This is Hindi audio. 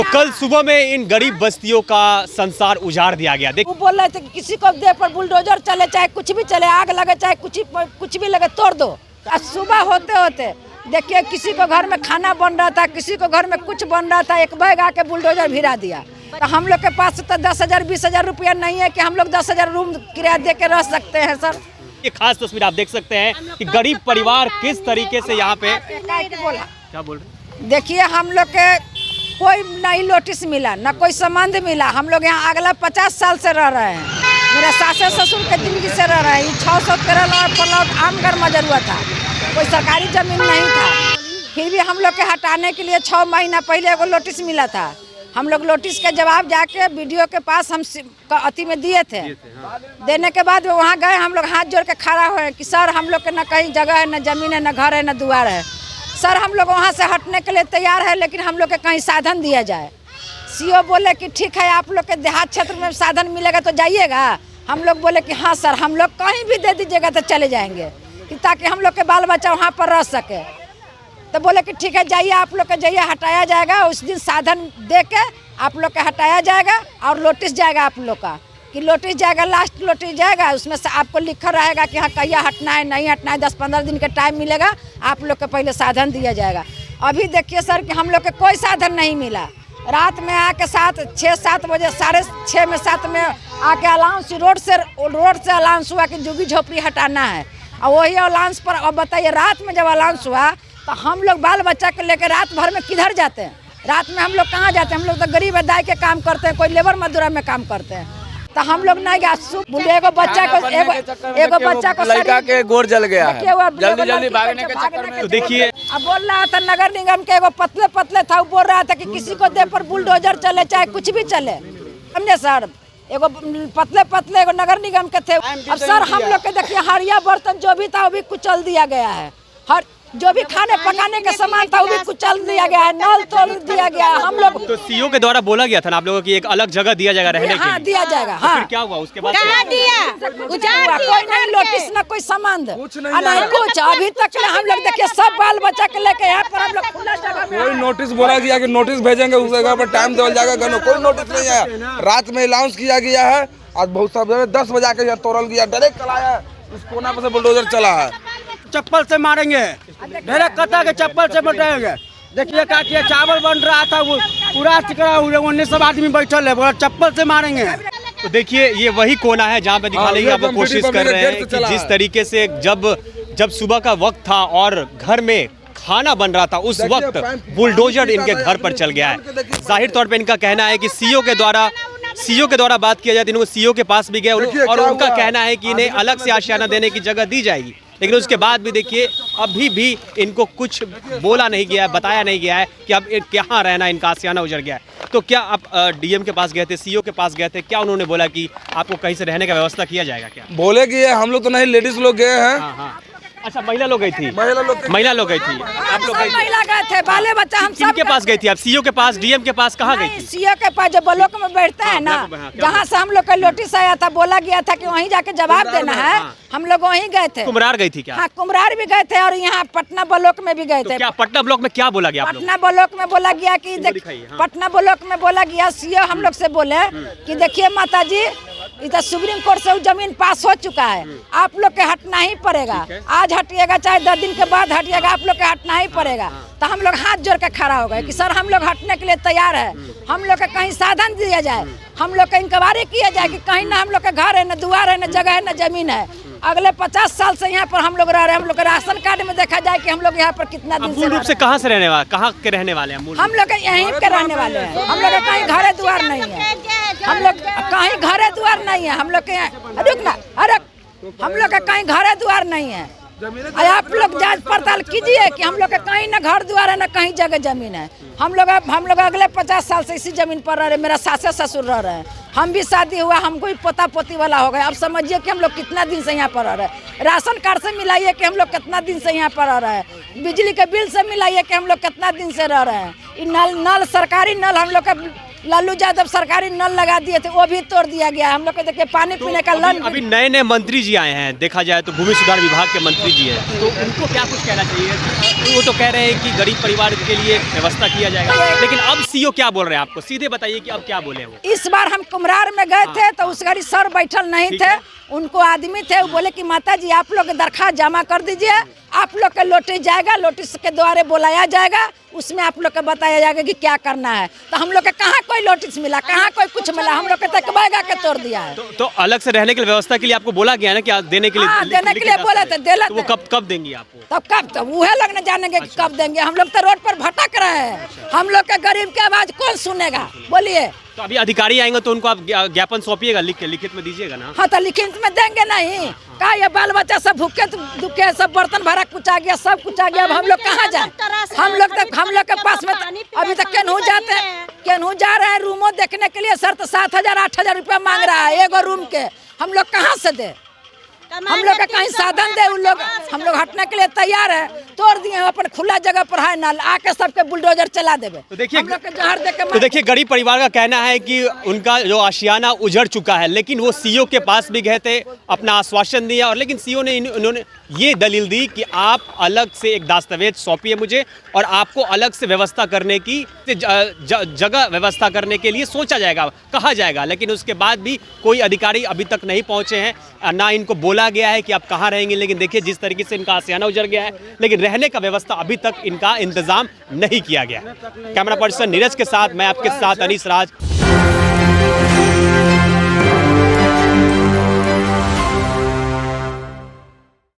तो कल सुबह में इन गरीब बस्तियों का संसार उजाड़ दिया गया। वो बोल रहे थे कि किसी को दे पर बुलडोजर चले, चाहे कुछ भी चले, आग लगे चाहे कुछ भी लगे, तोड़ दो। आज सुबह होते होते देखिए किसी को घर में खाना बन रहा था, किसी को घर में कुछ बन रहा था, एक बैग आके बुलडोजर भिरा दिया। तो हम लोग के पास तो 10,000 20,000 रुपया नहीं है कि हम लोग 10,000 रूम किराया दे के रह सकते हैं सर। ये खास तस्वीर आप देख सकते हैं कि गरीब परिवार किस तरीके से यहाँ पे क्या बोल रहे। देखिए हम लोग के कोई नहीं नोटिस मिला, न कोई संबंध मिला। हम लोग यहाँ अगला 50 साल से रह रहे हैं। मेरा सास ससुर के जिंदगी से रह रहे हैं। 613 प्लॉट आम घर मजर हुआ था, कोई सरकारी जमीन नहीं था। फिर भी हम लोग के हटाने के लिए 6 महीना पहले एगो नोटिस मिला था। हम लोग नोटिस के जवाब जाके वीडियो के पास हम अति में दिए थे। देने के बाद वहाँ गए, हम लोग हाथ जोड़ के खड़ा हुए कि सर हम लोग के न कहीं जगह है, न जमीन है, न घर है, न द्वार है। सर हम लोग वहाँ से हटने के लिए तैयार है, लेकिन हम लोग के कहीं साधन दिया जाए। सीओ बोले कि ठीक है, आप लोग के देहात क्षेत्र में साधन मिलेगा तो जाइएगा। हम लोग बोले कि हाँ सर, हम लोग कहीं भी दे दीजिएगा तो चले जाएंगे, कि ताकि हम लोग के बाल बच्चा वहाँ पर रह सके। तो बोले कि ठीक है जाइए, आप लोग के जाइए, हटाया जाएगा। उस दिन साधन दे के आप लोग के हटाया जाएगा और नोटिस जाएगा आप लोग का, कि नोटिस जाएगा, लास्ट नोटिस जाएगा। उसमें से आपको लिखा रहेगा कि हाँ कहिया हटना है, नहीं हटना है। 10-15 दिन का टाइम मिलेगा, आप लोग के पहले साधन दिया जाएगा। अभी देखिए सर कि हम लोग के कोई साधन नहीं मिला। रात में आके 6-7 बजे 6:30 में 7 में आके अलाउंस रोड से अलाउंस हुआ कि झुग्गी झोपड़ी हटाना है। और वही अलाउंस पर अब बताइए, रात में जब अलाउंस हुआ तो हम लोग बाल बच्चा के लेकर रात भर में किधर जाते हैं? रात में हम लोग कहाँ जाते हैं? हम लोग तो गरीब दाई के काम करते हैं, कोई लेबर मजदूरा में काम करते हैं। तो हम लोग नहीं गया। एगो बच्चा को लड़का के गोर जल गया है, जल्दी भागने के चक्कर में। तो देखिए अब बोल रहा था नगर निगम के एगो पतले था, वो बोल रहा था कि किसी को दे पर बुलडोजर चले, चाहे कुछ भी चले, समझे सर। एगो पतले एगो नगर निगम के थे। अब सर हम लोग के देखिए हरिया बर्तन जो भी था वो भी कुचल दिया गया है। हर जो भी खाने पकाने का सामान था वो भी कुचल दिया गया है, नल तोड़ दिया गया है। हम लोग तो सीओ के द्वारा बोला गया था ना आप लोगों की एक अलग जगह दिया जाएगा रहने के लिए। हाँ दिया जाएगा। हाँ फिर क्या हुआ उसके बाद? कोई नहीं नोटिस, न कोई संबंध, नहीं कुछ। अभी तक हम लोग देखिए सब बाल बच्चा के लेके यहाँ पर हम लोग खुला जगह में। कोई नोटिस बोला गया कि नोटिस भेजेंगे, उस जगह पर टाइम दिया जाएगा, कोई नोटिस नहीं है। रात में अनाउंस किया गया है, आज बहुत सब 10 बजे आके यहाँ तोड़ल गया, डायरेक्ट चलाया इस कोना पर से बुलडोजर चला है। चप्पल से मारेंगे, ढेरे कटा के चप्पल से बटाएंगे। देखिए काटिए, चावल बन रहा था, वो पूरा चिकरा हुआ, 19 आदमी बैठल है, बोला चप्पल से मारेंगे। तो देखिए ये वही कोना है जहाँ पे दिखाने की आप कोशिश कर रहे हैं कि जिस तरीके से जब सुबह का वक्त था और घर में खाना बन रहा था, उस वक्त बुलडोजर इनके घर पर चल गया है। जाहिर तौर पे इनका कहना है कि सीओ के द्वारा बात किया जाए, इनको सीओ के पास भी गए और उनका कहना है कि इन्हें अलग से आशियाना देने की जगह दी जाएगी। लेकिन उसके बाद भी देखिए अभी भी इनको कुछ बोला नहीं गया है, बताया नहीं गया है कि अब कहाँ रहना, इनका आशियाना उजड़ गया है। तो क्या आप डीएम के पास गए थे, सीओ के पास गए थे, क्या उन्होंने बोला कि आपको कहीं से रहने का व्यवस्था किया जाएगा? क्या बोले कि हम लोग तो नहीं, लेडीज लोग गए हैं। हाँ। अच्छा महिला लोग गई थी, महिला लोग गई थी, आप लोग महिला गए थे, बाले बच्चा हम सब के पास गई थी? आप सीओ के पास, डीएम के पास कहाँ गई थी? सीओ के पास जो ब्लॉक में बैठते हैं ना, जहाँ से हम लोग का नोटिस आया था, बोला गया था कि वहीं जाके जवाब देना है। हम लोग वहीं गए थे। कुम्हरार गई थी क्या? हाँ कुम्हरार भी गए थे और यहाँ पटना ब्लॉक में भी गए थे। क्या पटना ब्लॉक में क्या बोला गया? पटना ब्लॉक में बोला गया कि पटना ब्लॉक में बोला गया, सीओ हम लोग से बोले कि देखिए माता जी, इधर सुप्रीम कोर्ट से जमीन पास हो चुका है, आप लोग के हटना ही पड़ेगा। आज हटिएगा चाहे 10 दिन के बाद हटिएगा, आप लोग के हटना ही पड़ेगा। तो हम लोग हाथ जोड़ के खड़ा हो गए कि सर हम लोग हटने के लिए तैयार है। हम लोग का कहीं साधन दिया जाए, हम लोग का इंक्वायरी किया जाए कि कहीं ना हम लोग का घर है, न द्वार है, न जगह है, न जमीन है। अगले 50 साल से यहाँ पर हम लोग रह रहे हैं। हम लोग का राशन कार्ड में देखा जाए कि हम लोग यहाँ पर कितना दिन से मूल रूप से कहाँ से रहने वाले, कहाँ के रहने वाले हैं? हम लोग यहीं के रहने वाले हैं। हम लोग कहीं घरे द्वार नहीं है, हम लोग कहीं घरे द्वार नहीं है। हम लोग के अरे हम लोग का कहीं घरे द्वार नहीं है। आप लोग जांच पड़ताल कीजिए कि हम लोग का कहीं ना घर द्वार है, ना कहीं जगह जमीन है। हम लोग अगले 50 साल से इसी जमीन पर रह रहे हैं। मेरा सास ससुर रह रहे हैं, हम भी शादी हुआ, हमको भी पोता पोती वाला हो गया। अब समझिए कि हम लोग कितना दिन से यहाँ पर रह रहे हैं। राशन कार्ड से मिलाइए कि हम लोग कितना दिन से यहाँ पर रह रहे हैं। बिजली के बिल से मिलाइए कि हम लोग कितना दिन से रह रहे हैं। नल सरकारी नल हम लोग का लालू यादव सरकारी नल लगा दिए थे, वो भी तोड़ दिया गया। हम लोग को देखिए पानी पीने का नल अभी नए नए मंत्री जी आए हैं, देखा जाए तो भूमि सुधार विभाग के मंत्री जी हैं, तो उनको क्या कुछ कहना चाहिए? वो तो कह रहे हैं कि गरीब परिवार के लिए व्यवस्था किया जाएगा, लेकिन अब सीओ क्या बोल रहे हैं आपको? सीधे बताइए कि अब क्या बोले वो। इस बार हम कुम्हरार में गए थे तो उस गाड़ी सर बैठल नहीं थे, उनको आदमी थे, वो बोले कि माता जी आप लोग दरखास्त जमा कर दीजिए, आप लोग का नोटिस जाएगा, नोटिस के द्वारा बुलाया जाएगा, उसमें आप लोग को बताया जाएगा कि क्या करना है। तो हम लोग के कहाँ कोई नोटिस मिला, कहाँ कोई कुछ मिला, हम लोग के तक बैगा के तोड़ दिया है। तो अलग से रहने की व्यवस्था के लिए आपको बोला गया ना कि देने के लिए? हाँ, देने के लिए बोले थे, देला तो वो कब देंगी आपको? तब कब, तो वह लोग न जानेंगे कि कब देंगे। हम लोग तो रोड पर भटक रहे हैं, हम लोग के गरीब की आवाज कौन सुनेगा बोलिए। तो अभी अधिकारी आएंगे तो उनको आप ज्ञापन सौंपिएगा, लिखित में दीजिएगा ना? हाँ, तो लिखित में देंगे नहीं का? ये बाल बच्चा सब भूखे दुखे, सब बर्तन भरा कुछ आ गया, सब कुछ आ गया। अब हम लोग कहाँ जाए? हम लोग के पास में अभी तक केनहू जाते हैं, केनहू जा रहे हैं रूमो देखने के लिए, सर तो 7,000 8,000 रुपया मांग रहा है एगो रूम के। हम लोग कहाँ से दे? हम लोग का कहीं साधन दे, उन लोग हम लोग हटने के लिए तैयार है। तोड़ दिए अपन खुला जगह पर है नल, आके सबके बुलडोजर चला देवे। तो देखिए, हम लोग के जहर दे के तो देखिए गरीब परिवार का कहना है कि उनका जो आशियाना उजड़ चुका है, लेकिन वो सीओ के पास भी गए थे, अपना आश्वासन दिया, और लेकिन सीओ ने उन्होंने ये दलील दी कि आप अलग से एक दस्तावेज सौंपिए मुझे, और आपको अलग से व्यवस्था करने की जगह व्यवस्था करने के लिए सोचा जाएगा, कहा जाएगा। लेकिन उसके बाद भी कोई अधिकारी अभी तक नहीं पहुंचे हैं, ना इनको बोला गया है कि आप कहाँ रहेंगे। लेकिन देखिए जिस तरीके से इनका आशियाना उजड़ गया है, लेकिन रहने का व्यवस्था अभी तक इनका इंतजाम नहीं किया गया। कैमरा पर्सन नीरज के साथ मैं आपके साथ अनीस राज।